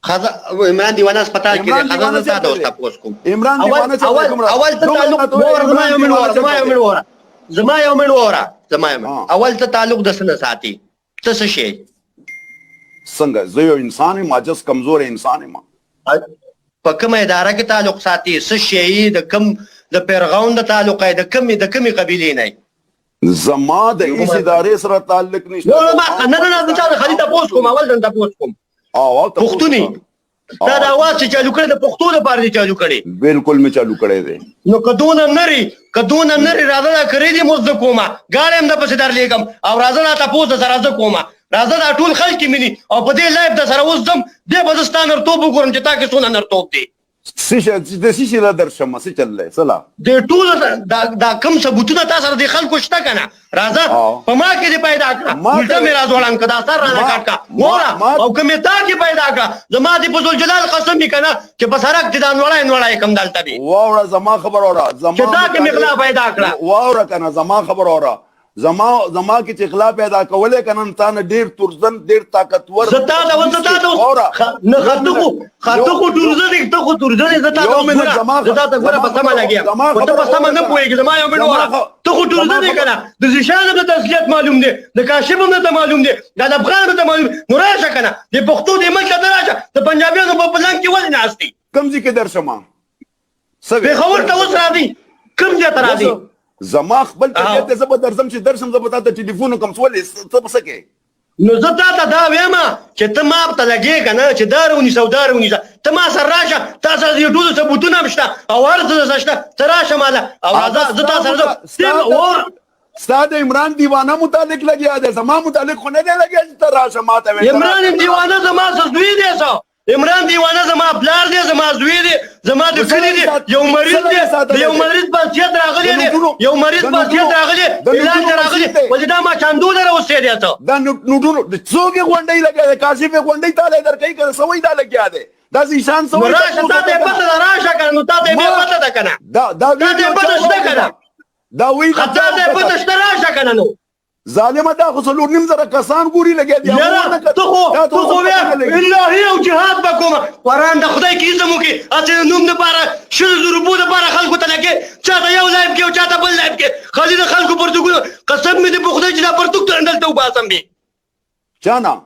عمران دیوانه هسپتال کې دی خزانه تا دوست تاسو کوم عمران دیوانه چې اول ته تعلق زما یو من وره اول ته تعلق د سن ساتي ته څه شي څنګه زه یو انسان یم عاجز کمزور انسان یم په کومه اداره کې تعلق ساتي څه شي د کم د پیرغون د تعلق د کمی قبیلې نه زما د هیڅ ادارې سره تعلق نشته نه چې خالي تاسو کوم اول د تاسو کوم پښتوني دا د اواز چې چالو کړی د پښتو لپاره دی چالو کړی بالکل می چالو کړی دی نو کدونه نری راځه دا کړی دی مزد کومه غاړم د پسې در لګم او راځه دا تاسو سره راځه کومه راځه دا ټول خلک مني او په دې لایف د سره اوس دم د بزستان نرتوب وګورم چې تا کې څونه نرتوب دی د سیسی لا درشم څه چل سلا د ټول دا کم ثبوتونه تاسو سره د خلکو شته کنه راځه په ما کې دې پیدا کړه ولته مې راځولم کدا سر را کاټ کا مورا او کومه تا کې پیدا کړه زما دې په ذل جلال قسم می کنه چې په سرک دې دان وړای کم دالته دی واوره زما خبر اورا زما چې تا کې مخلا پیدا کړه واوره کنه زما خبر اورا زما کې چې اخلاق پیدا کولې کنه تا نه ډیر ترزن ډیر طاقتور زتا دا نه خاطو کو ترزن ته خو ترزن زتا ته ګوره په سم لګیا ته په سم نه پوهیږي زما یو منو ته خو ترزن کنه د ځشان د تسلیت معلوم دی د کاشف هم ته معلوم دی د افغان ته معلوم نو راشه کنه د پښتو د ملک ته راشه د پنجابیانو په پلان کې ولې ناشتي کمزې کې درشمه سوي خبر ته اوس راځي کم ځای ته راځي زما خپل طبیعت ته زه به درځم چې درشم زه به تا ته ټلیفون وکړم څه ته به څه کوې نو زه تا ته دا وایم چې ته ما ته لګې که نه چې دا ونیسه ته ما سره راشه تا سره د ټولو ثبوتونه هم شته او هر څه شته ته راشه ماله او راځه زه تا سره ستا د عمران دیوانه متعلق لګیا دی زما متعلق خو نه دی لګیا چې ته راشه ما ته عمران دیوانه زما څه زوی دی څه عمران دیوانه زما پلار دی زما زوی دی زما د کلي دی یو مریض دی د یو مریض بچیت راغلی دی یو مریض بچیت راغلی علاج راغلی ولې دا ما چاندو لره اوسې دی ته دا نوټونو څوک یې غونډۍ لګیا دی کاشف یې غونډۍ تالی درکوي که سوی دا لګیا دی دا زیشان سوی راشه تا ته یې پته ده راشه که نه نو تا ته یې پته ده که نه تا ته یې پته شته که نه دا وی تا ته یې پته شته راشه که نه نو ظالمه دا خو څلور نیم زره کسان ګوري لګیا دي ته خو بیا الهي او جهاد به کومه قرآن د خدای کې ایزم وکړي هسې د نوم دپاره شلو زربو دپاره خلکو ته لګې چا ته یو لایف کې او چا ته بل لایف کې خالي د خلکو پرتګونه قسم مې دې په خدای چې دا پرتګ ته دلته وباسم بې چا نه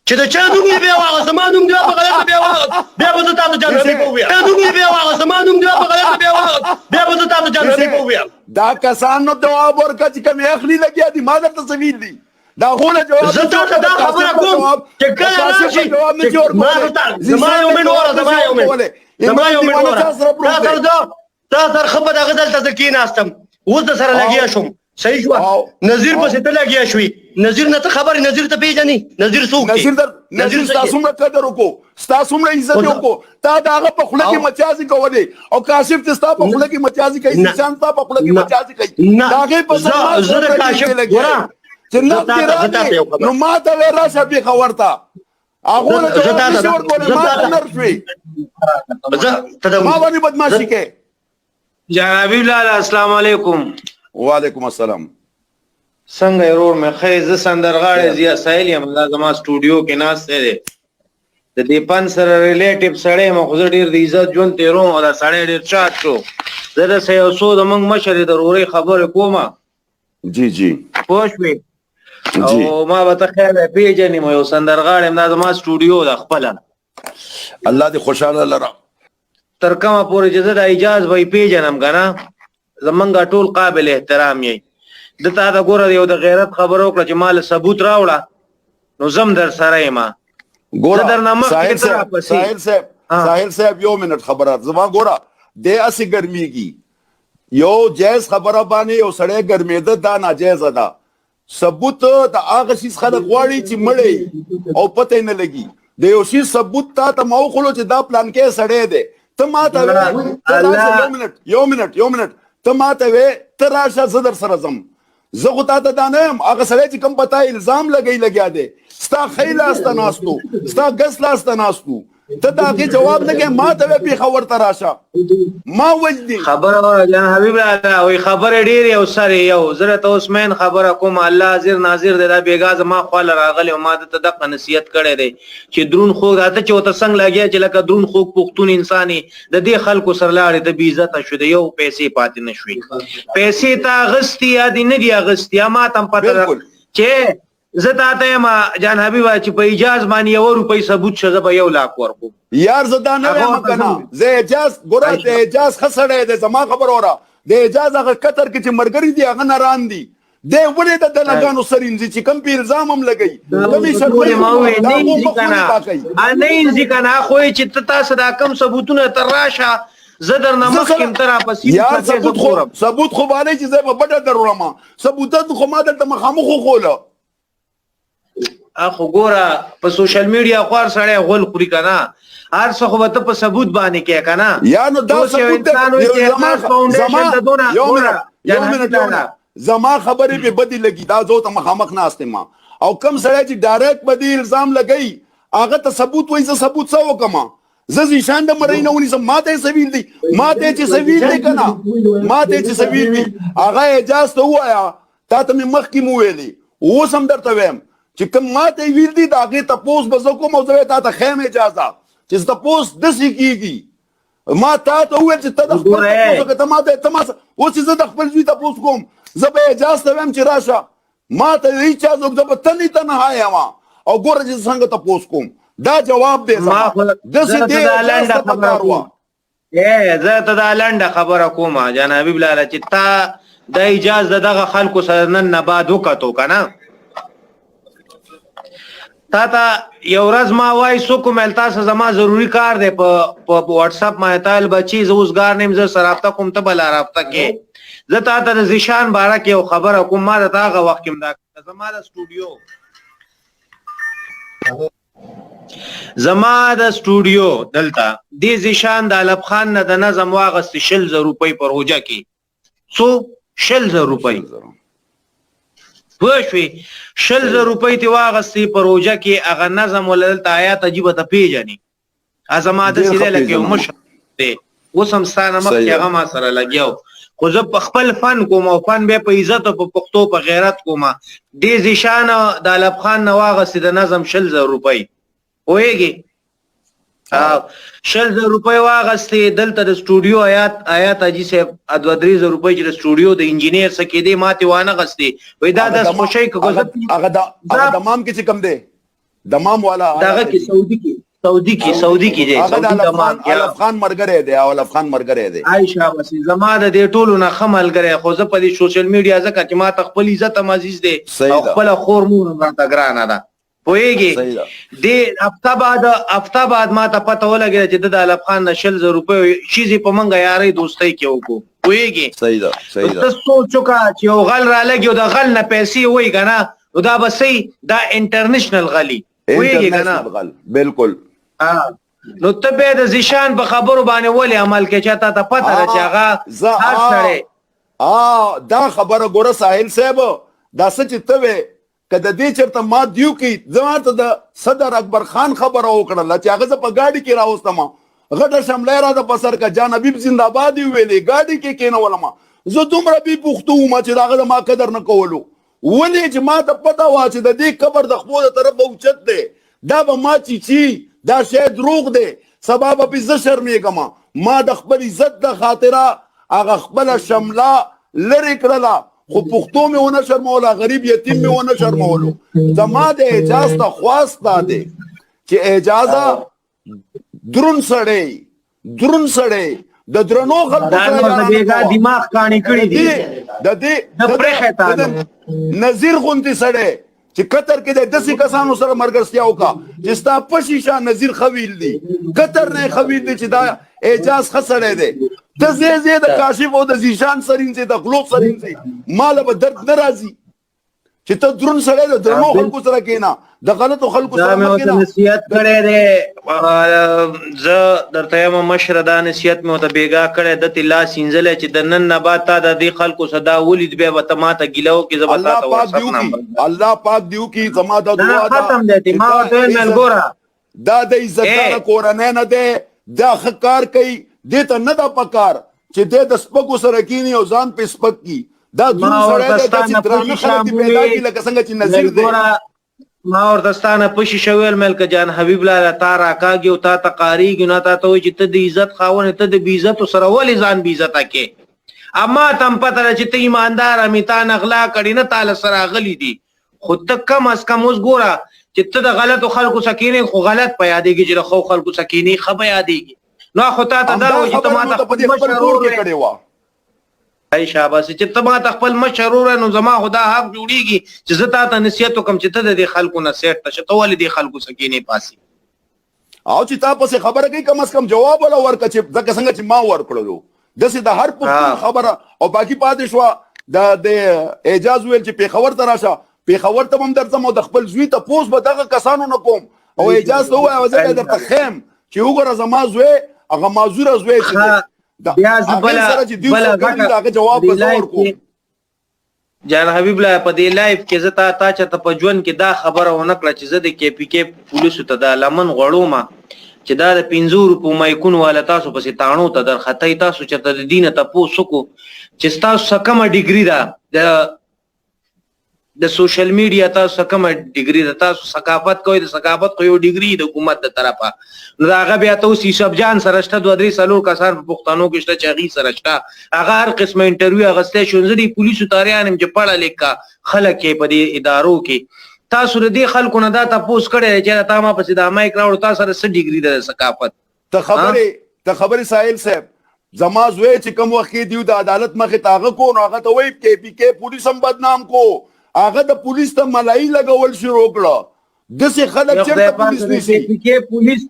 چې د چا نوم دې بیا واغسته ما نوم دې په غلطه بیا واغست بیا به زه تا ته جانبي په وویم چا نوم دې بیا واغسته ما نوم دې په غلطه بیا واغست بیا به زه تا ته جانبي په وویم دا کسان نو جواب ورکړه چې کومې اخلي لګیا دي ما درته څه ویل دي دا خو نه جواب زه تا ته دا خبره کوم چې کله راشي زما یو من وره تا سره ښه به دغه دلته زه کېناستم اوس د سره لګیا شوم صحیح شوه نظیر پسې ته لګیا شوې نظیر نه ته خبرې نظیر ته پېژنې نظیر څوک دی نظیر ستا څومره قدر وکړو ستا څومره عزت وکړو تا د هغه په خوله کې مجازي کولې او کاشف چې ستا په خوله کې مجازي کوي زیشان ستا په خوله کې مجازي کوي د هغې په زه د کاشف چې نفت دې راغی نو ما ته وې راشه بېخه ورته هغو نه جواب نشي ورکولی ما ته نر شوې ما باندې بدماشي کوې جنابي لاله السلام علیکم وعلیکم السلام څنګه یې ورور مې ښه زه سندرغاړی ضیا سایل یم دا زما سټوډیو کې ناستی دی د دې فن سره ریلیټیو سړی یم خو زه ډېر د عزت ژوند تېروم او دا سړی ډېر چاټ شو زه داسې یو څو زموږ مشر یې د ورورۍ خبرې کومه جی جی پوه شوې او ما به ته خیر پېژنې م یو سندرغاړی یم دا زما سټوډیو ده خپله الله دې خوشحاله لره تر کومه پورې چې زه د اجاز به یې پېژنم که نه زمونږ ټول قابل احترام یې د تا ته ګوره یو د غیرت خبره وکړه چې ما له ثبوت راوړه نو زم در سره یم ساحل صاحب یو منټ خبره زما ګوره دی هسې ګرمیږي یو جایز خبره باندې یو سړی ګرمېده دا ناجیزه ده ثبوت د هغه شیز خلک غواړي چې مړی او پته یې نه لګي د یو شیز ثبوت تا ته ما وښولو چې دا پلانکی سړی دی ته ما ته یو منټ ته ما ته وې ته راشه زه در سره ځم زه خو تا ته دا نه یم هغه سړی چې کوم په تا الزام لګیا دی ستا ښی لاس ته ناست و ستا ګس لاس ته ناست و ته دا غي جواب نه کې ما ته په خبر ته راشه ما وجدي خبره جان حبیب الله وي خبره ډیر یو سره یو زره ته عثمان خبره کوم الله حاضر ناظر دی دا بیګاز ما خپل راغلی او ما ته دغه نصیحت کړی دی چې درون خو راته چې وته څنګه لګیا چې لکه درون خو پښتون انساني د دې خلکو سره لاړې د بی عزت شو دی یو پیسې پاتې نشوي پیسې تا غستی یا دی نه دی غستی ما تم پته چې زتا ته ما جان حبیب چې په اجازه باندې یو روپۍ ثبوت شزه به 1 लाख ورکو یار زدا نه وایم کنه زه اجازه ګوره ته اجازه خسړې ده زما خبر اورا د اجازه هغه قطر کې چې مرګري دی هغه ناران دي د ولې د لګانو سرینځي چې کم په الزام هم لګي کمی شرمې ما وې نه انځي کنه خو چې تاسو دا کم ثبوتونه تراشه زدر نمخ کم ترا پسې یار ثبوت خو باندې چې زه په بډه درورم ثبوتات خو ما دلته مخامخ خوله اخو ګوره په سوشل میډیا خور سره غول خوري کنه هر څه خو ته په ثبوت باندې کې کنه یا نو دا ثبوت زما خبرې په بدی لګي دا زه ته مخامخ نه استم او کم سره چې ډایرکټ بدی الزام لګي هغه ته ثبوت وایي زه ثبوت څه وکما زه شان د مرینه ونی سم ماته سویل دي ماته چې سویل دي کنه ماته چې سویل دي هغه اجازه وایا تا ته مخ کې مو ویلي و سم درته ویم چې کوم ماته ویل دي دا هغه تاسو به زه کوم او زه ته خیم اجازه چې تاسو د څه کیږي ما ته ویل چې ته د خپل ته ماته تماس او چې زه د خپل ځای تاسو کوم زه به اجازه ویم چې راشه ما ته هیڅ ځواب د بتنی ته نه آیا ما او ګوره چې څنګه تاسو کوم دا جواب دی ما د څه دی لنډه خبره زه ته دا لنډه خبره کوم جان حبیب الله چې تا د اجازه دغه خلکو سره نن نه بعد وکړو کنه تا یو ورځ ما وای سو کوم تاسو زما ضروری کار دی په واتس اپ ما تعال بچی زوزګار نیم ز سرافته کوم ته بل رابطه کې زه تا د زیشان بارا کې یو خبره کوم ما ته هغه وخت کې دا زما د سټوډیو دلته د زیشان د الف خان نه د نظم واغست 60 روپۍ پر روجه کې سو 60 روپۍ پوښوي 60 روپۍ تی واغستی پروژه کې هغه نظم ولل آیات عجیب ته پیژني ازما د سیده لکه مشر دی وسمستانه مخ کې هغه ما سره لګیاو خو زه په خپل فن کوم او فن به په عزت او په پښتو په غیرت کوم د زیشان د الف خان نواغستی د نظم 60 روپۍ وېږي 60 روپۍ واغستی دلته د سټوډیو آیات اجي صاحب 2-3 روپۍ چې د سټوډیو د انجینیر سکه دی ماته وانه غستی وې دا د خوشی کو هغه دمام کې کم دی دمام والا داغه کې سعودي کې دی سعودي دمام الف خان مرګره دی او الف خان مرګره دی عائشہ وسی زما د دې ټولو نه خمل غره خو زه په دې سوشل میډیا ځکه چې ما خپل عزت عزیز دی او خپل خور مور راته ګرانه ده وېږي د هفته بعد ما ته پته ولګی چې د الف خان 60 روپۍ شيزي په منګه یاري دوستۍ کې وکړو وېږي صحیح ده ته سوچو کا چې یو غل را لګي او د غل نه پیسې وای کنه نو دا بسې دا انټرنیشنل غلی وېږي کنه غل بالکل نو ته به د زیشان په خبرو باندې ولې عمل کې چاته ته پته را چې هغه هر سره دا خبره ګوره ساحل صاحب دا سچ ته کده دې چرته ما دیو کې زماته د صدر اکبر خان خبره وکړه چې هغه په گاډي کې راوستم غټه شملې را د پسر کا جان حبیب زنده‌باد ویلې گاډي کې کېنولم زه دومره بي پختو ما چې هغه ما قدر نه کولو ولې چې ما ته پته وا چې د دې قبر د خپل طرف اوچت دی دا به ما چې دا شی دروغ دی سبب په ز شرمېږم ما د خپل عزت د خاطره هغه خپل شمله لری کړله خو پښتو مې ونه شرموله غریب یتیم مې ونه شرمولو زما د اجازه خواست ده چې اجازه درون سړی د درنو خلکو سره دماغ کانی کړی دی د پرخه نذیر غونتی سړی چې قطر کې د 10 کسانو سره مرګرستیا وکا چې ستا پشیشا نذیر خویل دی قطر نه خویل دی چې دا اجازه خسړې دی ته زه د کاشف او د زیشان سرین سي د غلوب سرین سي مال به درد ناراضي چې ته درون سره د درنو خلکو سره کینا د غلطو خلکو سره مې ته نصیحت کړې ده زه درته یم مشر دا نصیحت مې ته بیګا کړې د تلا سینزل چې د نن نه بعد تا د دې خلکو صدا ولید به وته ماته ګلو کې زبتا ته الله پاک دیو کی زما د دعا ختم دي ما ته مل ګورا دا د عزتدار کورنۍ نه دی دا ښه کار کوي دې ته نه ده پکار چې دی د سپکو سره کینی او ځان پې سپک کي دا دروند سړی دی داسې درانه خلک دې پیدا کړي لکه څنګه چې نظیر دی ما ورته ستا نه پشي شویل ملکه جان حبیب الله تا راکاږي او تا ته قاریږي نو تا ته وایي چې ته د عزت خاوند ته د بې عزتو سره ولې ځان بې عزته کې اما ته هم پته ده چې ته ایماندار مې تا نه غلا کړي نه تا له سره غلي دي خو ته کم از کم اوس ګوره چې ته د غلطو خلکو څخه کینې خو غلط په یادېږي چې د ښو خلکو څخه کینې ښه په یادېږي نو خو تا ته دا وایي چې ته ما ته خپل کور کې کړې وه ای شاباس چې ته ما ته خپل مشر وروره نو زما خو دا حق جوړېږي چې زه تا ته نصیحت وکړم چې ته د دې خلکو نه سیټ ته شه ته ولې دې خلکو څخه کینې پاسې او چې تا پسې خبره کوي کم از کم جواب ولا ورکړه چې ځکه څنګه چې ما ورکړلو داسې د هر پښتون خبره او باقي پاتې شوه د اعجاز ویل چې پېښور ته راشه پېښور ته به هم درځم او د خپل زوی تپوس به دغه کسانو نه کوم او اعجاز ته ووایه زه به درته ښیم چې وګوره زما زوی هغه معذوره زوی چې جان حبیب الله په دې لایف کې زه تا چاته په ژوند کې دا خبره ونه کړه چې زه د کې پی کې پولیسو ته دا لمن غړوم چې دا د 500 روپو مایکونو والا تاسو پسې تاڼو ته درخطئ تاسو چېرته د دې نه تپوس وکړو چې ستاسو څه کومه ډیګري ده د سوشل میډیا تاسو څه کومه ډیګري ده تاسو ثقافت کوئ د ثقافت خو یو ډیګري د حکومت د طرفه نو د هغه بیا ته اوس یوسف جان سره شته 2-3 کسان په پښتنو کې شته چې هغې سره شته هغه هر قسمه انټرویو اخیستی شو زه د پولیسو تاریان یم چې پړه لیکه خلک یې په دې ادارو کې تاسو د دې خلکو نه دا تپوس کړی دی چې تا ما پسې دا مایک راوړو تا سره څه ډیګري ده د ثقافت ته خبرې ساحل صاحب زما زوی چې کوم وخت کې دیو د عدالت مخې ته هغه کو نو هغه ته وایي کې پی کې پولیس هم بدنام کو هغه د پولیس ته ملایي لګول شروع کړه داسې خلک چېرته پولیس نیسي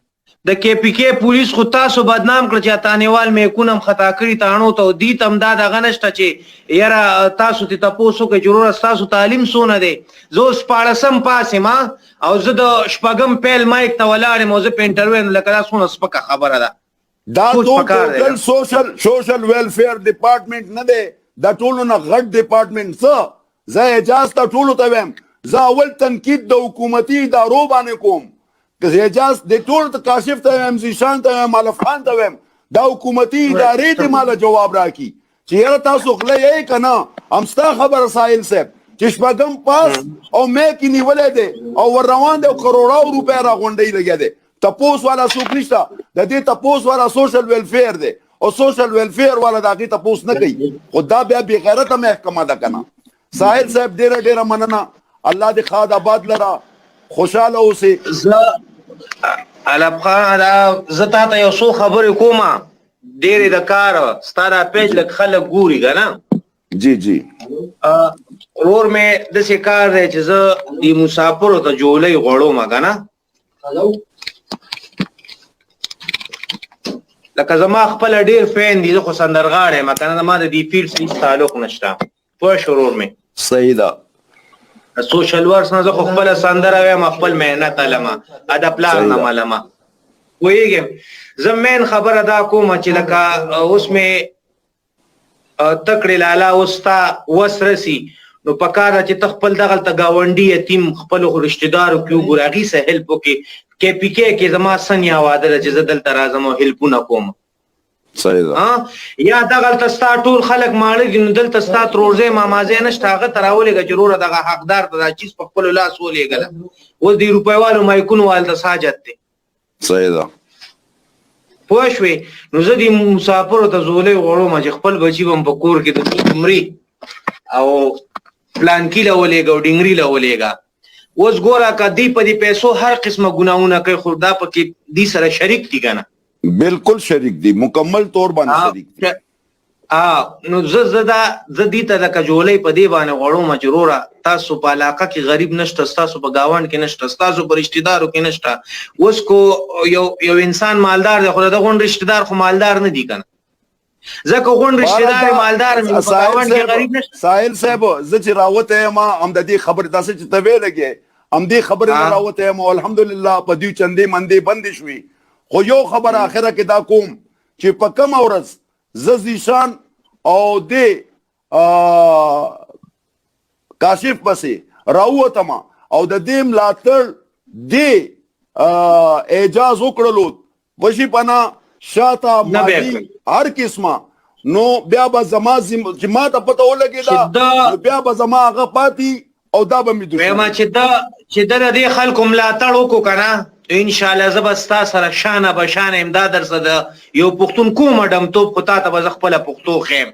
د کې پی کې پولیس خو تاسو بدنام کړ چې تانیوال میکونه هم خطا کړي تاڼو ته دي تم دا دغه نشته چې یاره تاسو ته تپوس وکړئ چې وروره ستاسو تعلیم څونه دی زه اوس 14 پاس یم او زه د شپږم پیل مایک ته ولاړ یم او زه په انټرویو لکه دا څونه سپکه خبره ده دا ټول سوشل ویلفیر ډپارټمنټ نه دی دا ټولو نه غټ ډپارټمنټ څه زه اجاز ته ټولو ته وایم زه اول تنقید د حکومتي ادارو باندې کوم که اجاز د ټول کاشف ته وایم زیشان ته وایم مالف خان ته وایم دا حکومتي ادارې دې ماله جواب راکړي چې یاره تاسو غله یې که نه همستا خبره ساحل صاحب چې شپږم پاس او میک یې نیولی دی او ور روان دی او کروڑاو روپۍ راغونډۍ لګیا دی تپوس والا څوک نشته د دې تپوس والا سوشل ویلفیر دی او سوشل ویلفیر والا د هغې تپوس نه کوي خو دا بیا بې غیرته محکمه ده که نه ساحل صاحب ډېره ډېره مننه الله دې ښاد آباد لره خوشحاله اوسې علب خان زه تا ته یو څو خبرې کومه ډېرې د کار ستا دا پیج لږ خلک ګوري که نه جی جی ورور مې داسې کار دی چې زه د مسافرو ته جولۍ غوړوم که نه لکه زما خپله ډېر فین دي زه خو سندرغاړی یم که نه زما د دې فیلډ هېڅ تعلق نشته پوه شو ورور مې صحیح ده سوشل ورکس نه زه خو خپله سندره وایم خپل محنت علمه د پلار نه ملمه پوهېږم زه مین خبره دا کومه چې لکه اوس مې تکړې لالا اوس ستا وس رسي نو پکار ده چې ته خپل دغلته ګاونډي یتیم خپلو رشتهدارو کې وګورې هغې سره هیلپ وکړې کې پی کې کې زما سنیا واده ده چې زه دلته راځم او هیلپونه کوم صحیح ده یا دغلته ستا ټول خلک ماړه دي نو دلته ستا ترورځی مامازی نشته هغه ته راولېږه چې وروره دغه حقدار ته دا چیز په خپلو لاس ولېږله اوس د روپیوالو مایکونو والته حاجت دی صحیح ده پوه شوې نو زه د مسافرو ته زولۍ غواړم چې خپل بچي به م په کور کې د مري او پلانکي له ولېږه او ډنګري له ولېږه اوس ګوره که دوی په دې پیسو هر قسمه ګناهونه کوي خو دا پکې دوی سره شریک دي که نه بالکل شریک دي مکمل طور باندې شریک دي نو زه دې ته د کجولۍ په دې باندې غواړم چې وروره تاسو په علاقه کې غریب نشته ستاسو په ګاونډ کې نشته ستاسو په رشتهدارو کې نشته اوس کو یو انسان مالدار دی خو د غونډ رشتهدار خو مالدار نه دي که نه ځکه غونډ رشتهدار مالدار په ګاونډ کې غریب نشته ساحل صاحب زه چې راوتی یم هم د دې خبرې داسې چې ته ویې لګې هم دې خبرې نه راوتی یم او الحمدلله په دوی چندې مندې بندې شوې خو یو خبر آخره کې دا کوم چې په کومه ورځ زه زیشان او دې کاشف پسې راووتم او د دې ملاتړ دې اعجاز وکړلو وشي پنا شاته مادي هر قسمه نو بیا به زما چې ما ته پته ولګېده بیا به زما هغه پاتې او دا به مې دویم چې د دې خلکو ملاتړ وکړو که نه ان شاء الله زه به ستا سره شانه به شانه امدا درسه د یو پښتون کومه ډمتوب خو تا ته به زه خپله پښتو ښیم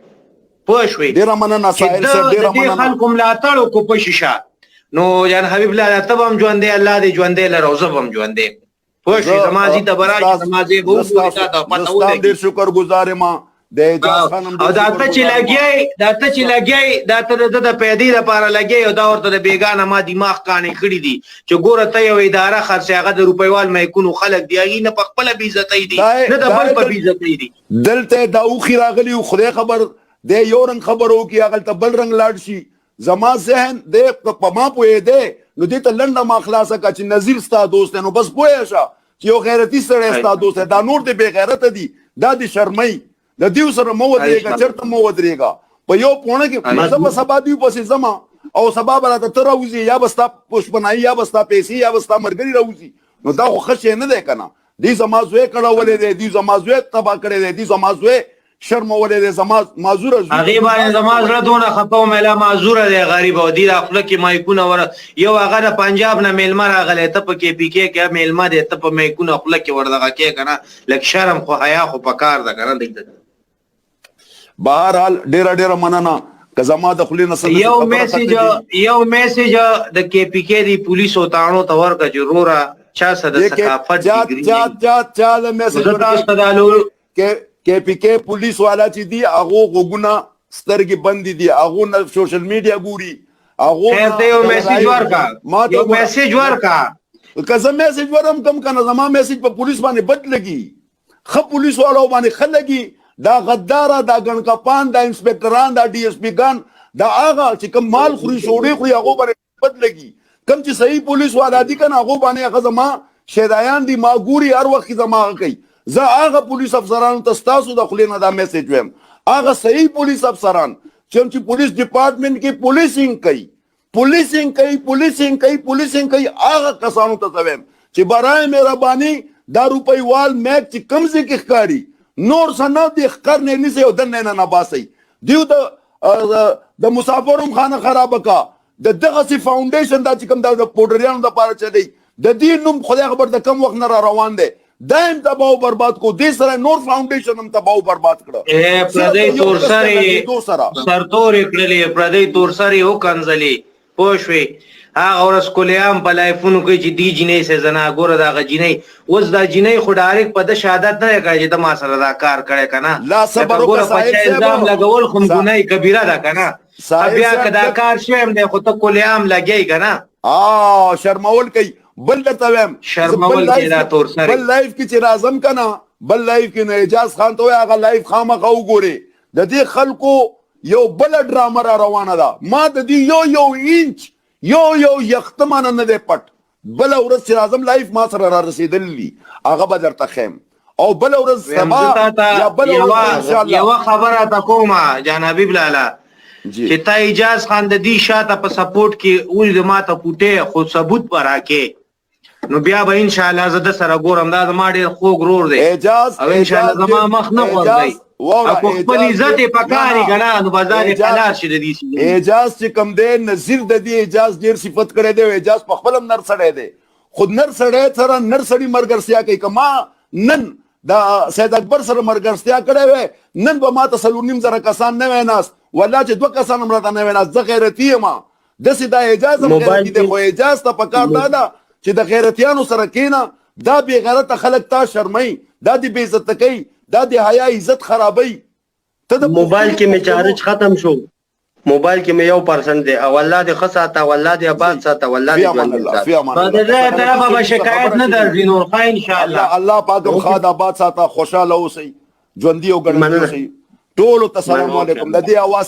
پوه شوې ډېره مننه ساحل صاحب ډېره مننه د دې خلکو ملاتړ وکړو په شیشه نو جان حبیب الله ته به هم ژوندی الله دې ژوندی لره او زه به هم ژوندی پوه شوې زما ځي ته به راشي زما ځای به وګورې تا ته پته ولګي ډېر شکرګزار یم د اعجاز خان او دا ته چې لګیای دا ته د پیدې لپاره لګیای او دا ورته د بیګانه ما دماغ کاڼې کړي دي چې ګوره ته یو اداره خرڅې هغه د روپیوال میکونو خلک دي هغې نه په خپله بېعزتۍ دي نه د بل په بېعزتۍ دي دلته دا اوښي راغلي خدای خبر دی یو رنګ خبر وکړي هغلته بل رنګ لاړ شي زما ذهن دی په ما پوهېدی نو دې ته لنډه ما خلاصه کړه چې نظیر ستا دوست دی نو بس پوهه شه چې یو غیرتي سړی ستا دوست دی دا نور د بې غیرته دي دا د شرمۍ د دیو سره مو ودرېږه چېرته مو ودرېږه په یو پوڼه کې زه به سبا دوی پسې ځم او سبا به راته ته راوځي یا به ستا پوشپنایي یا به ستا پیسې یا به ستا ملګري راوځي نو دا خو ښه شی نه دی که نه دوی زما زوی کړولی دی دوی زما زوی تباه کړی دی دوی زما زوی شرمولی دی زما معذوره زوی هغې باندې زما زړه دونه خفه وم اله معذوره دی غریب او دې دا خوله کې مایکونه یو هغه د پنجاب نه میلمه راغلی ته په کې پي کې کې میلمه دی ته په میکونه خوله کې ور دغه کې که نه لږ شرم خو حیا خو پکار ده که نه بهرحال ډېره مننه که زما د خولې نه یو میسیج د کې پي کې دی پولیسو تاڼو ته ورکړه چې وروره چا څه د ثقافت چا د میسیج کې پي کې پولیس والا چې دي هغو غوږونه سترګې بندې دي هغو نه سوشل میډیا ګوري هغو یو میسیج ورکړه که زه میسیج ورم کم که نه زما میسیج په پولیس باندې بد لګي ښه پولیس والاو باندې ښه لګي دا غداره دا ګنکپان دا انسپکټران دا ډي اس پي ګان دا هغه چې کوم مال خوري شوړې خوري هغو باندې بد لګي کوم چې صحیح پولیس والا دي که نه هغو باندې هغه زما شیدایان دي ما ګوري هر وخت زما هغه کوي زه هغه پولیس افسرانو ته ستاسو د خولې نه دا میسیج ویم هغه صحیح پولیس افسران چې پولیس ډپارټمنټ کې پولیسینګ کوي هغه کسانو ته زه ویم چې برای مهرباني دا روپیوال میک چې کوم ځای کې ښکاري نور څه نه دی ښکر نه نیسئ او دننه یې نه باسئ دیو د مسافرم خانه خرابه کا د دغسې فاونډیشن دا چې کوم دا د پوډریانو دپاره چلی د دې نوم خدای خبر د کم وخت نه را روان دی دا هم تباه و برباد کو دې سره نور فاونډیشن هم تباه و برباد کړه پردی تورسرې سرتورې کړلې پردی تورسرې وکنځلې پوه شوې هغه ورځ کولیام په لایفونو کې چې دی جینۍ سه زنا ګوره د هغه جینۍ اوس دا جینۍ خو ډایرکټ په ده شهادت نه دی کړی چې ته ما سره دا کار کړی که نه لا صبر ګوره په چا الزام لګول خو ګناه کبیره ده که نه بیا که دا کار شوی هم دی خو ته کولیام لګی که نه شرمول کوي بل درته ویم شرمول کوي دا تورسرې بل لایف کې چې راځم که نه بل لایف کې نو اعجاز خان ته وایي هغه لایف خامخا وګورې د دې خلکو یو بله ډرامه را روانه ده ما د دې یو انچ یو یختمانه نه دی پټ بله ورځ چې راځم لایف ما سره را رسېدلی دي هغه به درته ښیم او بله ورځ سبا یا بله ورځ انشاءالله یوه خبره ته کومه جان حبیب لالا چې تا اعجاز خان د دې شاته په سپورټ کې ولید ما ته پوټې خو ثبوت به راکې نو بیا به انشاءالله زه د سره ګورم دا زما ډېر خوږ ورور دی او انشاءالله زما مخ نه غورځوي او په خپل عزت یې پکاري که نه نو بازار یې حلال شي د دې اعجاز چې کوم دی نظیر د دې اعجاز ډېر صفت کړی دی او اعجاز په خپل هم نر سړی دی خو نر سړی سره نر سړي ملګرتیا کوي که ما نن د سید اکبر سره ملګرتیا کړی وی نن به ما ته 4.5 کسان نه وی ناست والله چې 2 کسان هم راته نه وی ناست زه غیرتي یم داسې دا اعجاز هم غیرتي دی خو اعجاز ته پکار دا ده چې د غیرتیانو سره کښېنه دا بې غیرته خلک تا شرموي دا دې بې عزته کوي دا د حیا عزت خرابوي موبایل کې مې چارج ختم شو موبایل کې مې 1% دی او الله دې ښه ساته او الله دې آباد ساته او الله دې ژوندی ساته د دې طرفه به شکایت نه درځي نور ښه انشاءالله الله پاک هم ښاد آباد ساته خوشحاله اوسئ ژوندي او ګړندي اوسئ ټولو ته سلام علیکم د دې اواز